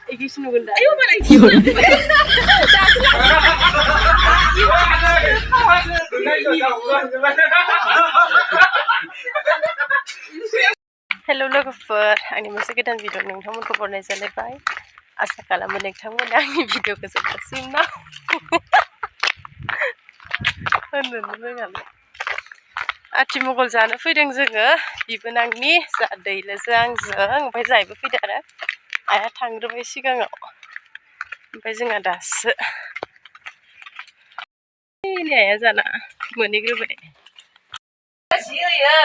Iki नुगोन दा Ayo malah iki. Hello लोगोफोर आंनि मोनसे गोदान भिडिअ नोंथांमोनखौ बरनाय जालायबाय आसा खालामो नोंथांमोना आंनि भिडिअखौ जोबजासिम नाय होननोनो रोङालै आथिमंगल जानो फैदों जोङो बिबोनांनि दैलोजों आंजों ओमफ्राय जायबो फैदों आरो आइया थांग्रोबाय सिगाङाव ओमफ्राय जोंहा दासो आइया जाना मोनहैग्रोबाय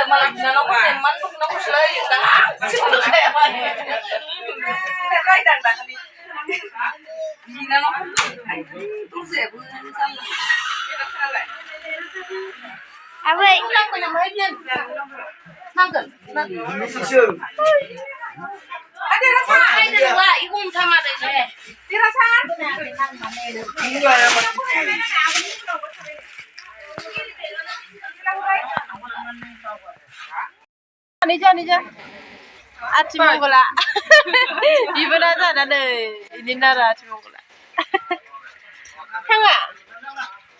Malah binanong ko din man pag nakuslay da. Sino kaya man? Kaya dan da kami. Binanong ko. Ay, tuze bu sama. Abai, nang ko na mai bien. Nanggal. Ada rasa ai da wa ikum thama da je. Ti rasa? Nija Atimonggola Ibuna जाना नै इदिनो आरो Atimonggola थाङा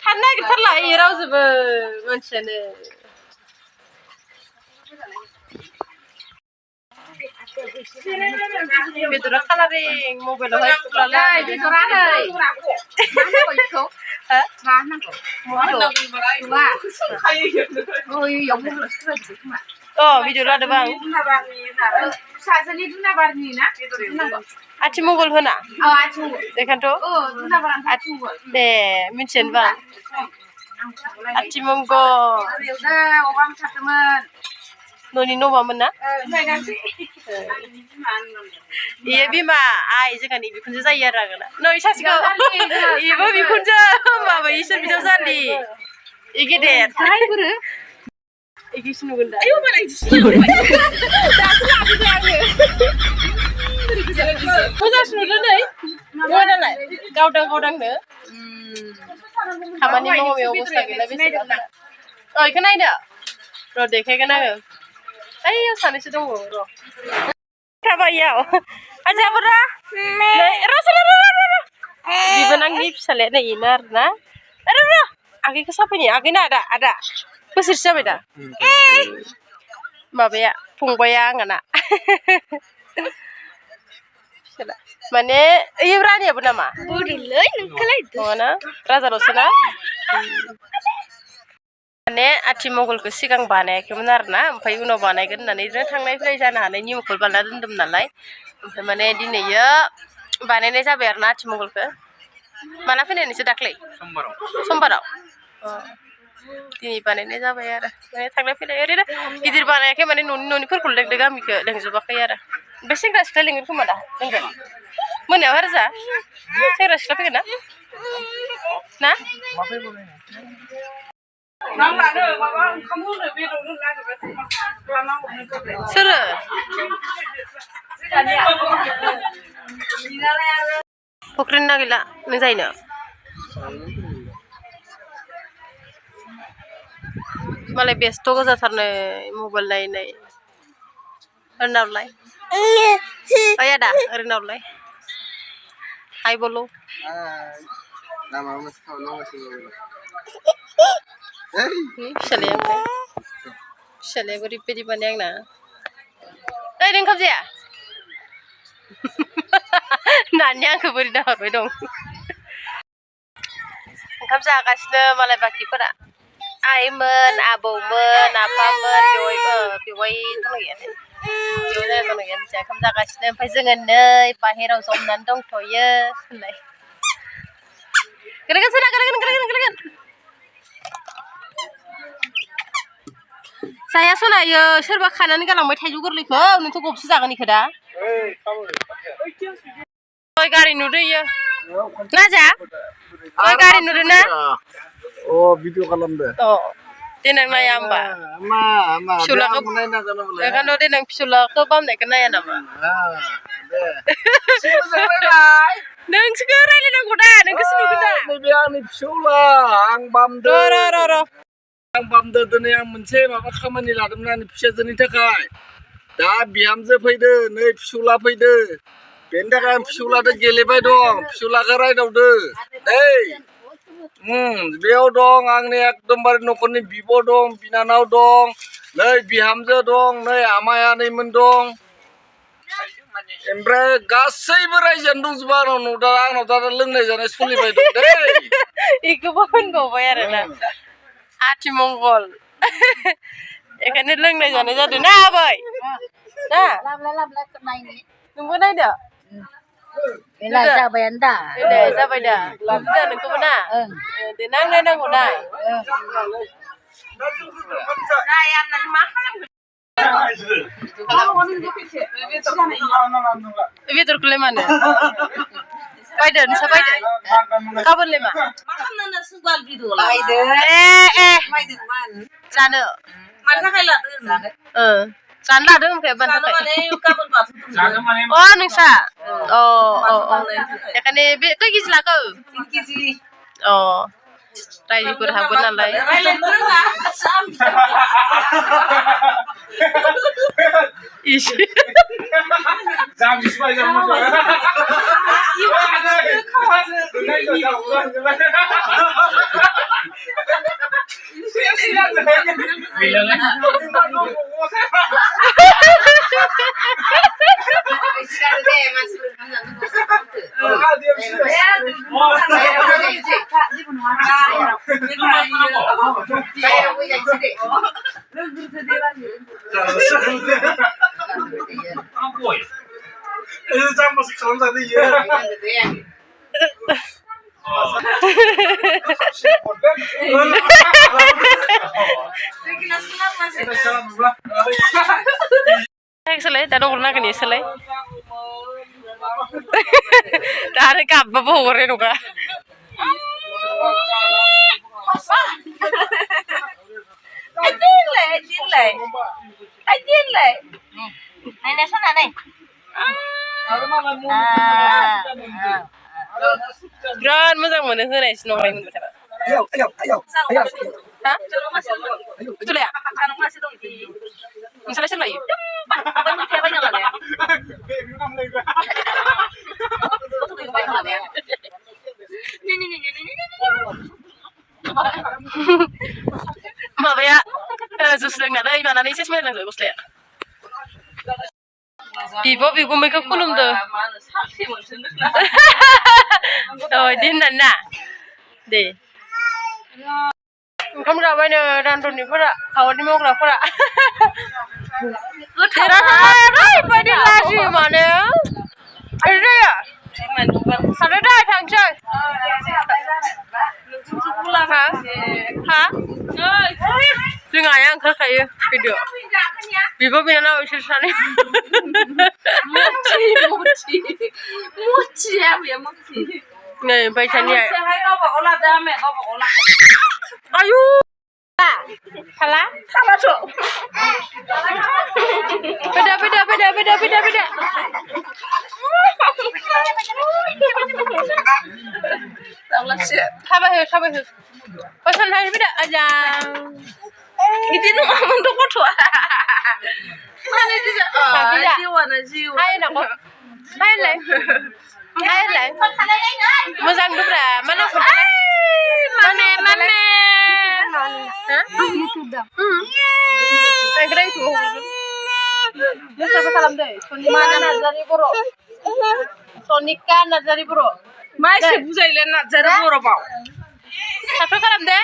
थानो नागिरथारला रावजोबो मानसियानो बेदरा colouring मबाइलावहाय फुलालाय बेदरा नै मा नांगौ इखौ हो मा नांगौ मा ओइ यावनो सुरायदो खोमा भिडिअ लादो बां फिसाजोनि दुनाबारनि ना आथिमंगल होना आथिमंगल बेखायनोथ दुनाबार आथिमंगल दे मिथियानो बां आथिमंगल अबाम थादोंमोन न'नि न'मामोन ना इयो बिमा आइ जोंहानि बिखुनजो जायो आरो आगोला नै सासेखौ इबो बिखुनजो होमबाबो इसोर बिजावजालि इ गेदेर हायबोरो इखिसो नुगोन दा Ayo malah iki. दासो लाबोदो आङो मोजांसो नुदों नै मोनालाय गावदांनो खामानि मावनाय अबस्था गैला बेसेबां इखौ नायनो र' देखायगोन आङो ओइयाव सानैसो दङ र' थाबायाव आजाबरा बिबोनांनि फिसालाया नै इनो आरोना आगैखौ साफैनि आगैना आदा बोसोरसे जाबाय दा माबाया फंबाया आंना माने ओइ रानियाबो नामा बुरिलै नोंखौलाय नङाना राजाल'सो ना माने आथिमंगलखौ सिगां बानायाखैमोन आरोना ओमफ्राय उनाव बानायगोन होननानै थांलाय फैलाय जानो हानाय नियमखौ बानायना दोन्दोंमोन नालाय ओमफ्राय माने दिनैयो बानायनाय जाबाय आरोना आथिमंगलखौ माला फैनाय नोंसोर दाख्लै समबाराव दिनै बानायनाय जाबाय आरो माने थांलाय फैलाय ओरैनो गिदिर बानायाखै माने न'निफोरखौ लेंदों गामिखौ लेंजोबाखै आरो बे सेंग्रा सिख्ला लेंगोन खोमा दा लेंगोन मोनायाव आरो जा सेंग्रा सिख्ला फैगोन ना सोरो फख्रिनि ना गैला नों जायनो मालाय बेस्थ' गोजाथारनै मबाइल नायनाय ओरैनावलाय ओइ आदा ओरैनावलाय हाय बोलो फिसालाया ओरैबायदि माने आंना ओइ नों ओंखाम जाया नानि आंखौ बोरै नाहरबाय दं ओंखाम जागासिनो मालाय बाखिफोरा आइमोन आबौमोन आफामोन बेवाइ दंना गैया ओंखाम जागासिनो ओमफ्राय जोङो नै बाहेराव जमनानै दंथ'यो होनलाय गोलैगोन जाया सनायो सोरबा खानानै गालांबाय थाइजौ गोरलैखौ नोंथ' गबसो जागोन इखौ दा ओइ गारि नुदो इयो ना जा ओइ गारि नुदो ना भिडिअ खालामदो देनां नाया होमबा फिसौलाखौ बेखायनोथ' देनां फिसौलाखौ बामनायखौ नाया नामा नोंसोरखौ रायलायनांगौ दा नोंखौसो नुगोन दा नैबे आंनि फिसौला आं बामदो र' आं बामदो दिनै आं मोनसे माबा खामानि लादोंमोन आंनि फिसाजोनि थाखाय दा बिहामजो फैदो नै फिसौला फैदो बेनि थाखाय आं फिसौलादो गेलेबाय दं फिसौलाखौ रायदावदो दै बेयाव दं आंनि एकदमबारे न'खरनि बिब' दं बिनानाव दं नै बिहामजो दं नै आमाइ आनैमोन दं ओमफ्राय गासैबो रायजोआनो दंजोबो आंनाव दा लोंनाय जानाय सोलिबाय दं दै इखौबो होनबावबाय आरोना आथिमंगल बेखायनो लोंनाय जानाय जादों ना आबै ना नोंबो नायदो Belai sabai anda. दे जाबाय दा लाबोदो नोंखौबो ना दे नायनांगौ ना बेदरखौलाय मानो बायदो नोंसा बायदो गाबोनलाय मा जानो जानो लादों ओमफ्राय बान्दा अ नोंसा अ बेखायनो बे खै केजि लाखो अ रायजोफोर हाबगोन नालाय सोलाय दा दंग्र नागिरनि सोलाय दा आरो गाबबाबो हगारनाय नङा बिराद मोजां मोनो होनायसो नंलाय मोनबाय थाबा हा फुथुलाया नोंसालाय सोर लायो माबाया जुस लोंनानै मानानै एसे समायनांगो गस्लाया बिब' बिगुमैखौ खुलुमदो बिदि होननानै ना दे ओंखाम जाबायनो रान्धनिफोरा खामानि मावग्राफोरा ओरैबायदि लाजियो माने जाया थादो दा थांसै हा जों आइया ओंखारखायो फैदो बिब' बिनानाव इसोर सानै नै बैसानि आयु थाला फैदो थाबायहो बोसन थायो फैदो आजा बिदि नङामोन थ' गथ'आ मोजां दुब्रा माने खालामदो सनिका नार्जारि बर' मा एसे बुजायले नार्जारि बर'बाव साबसिन खालामदो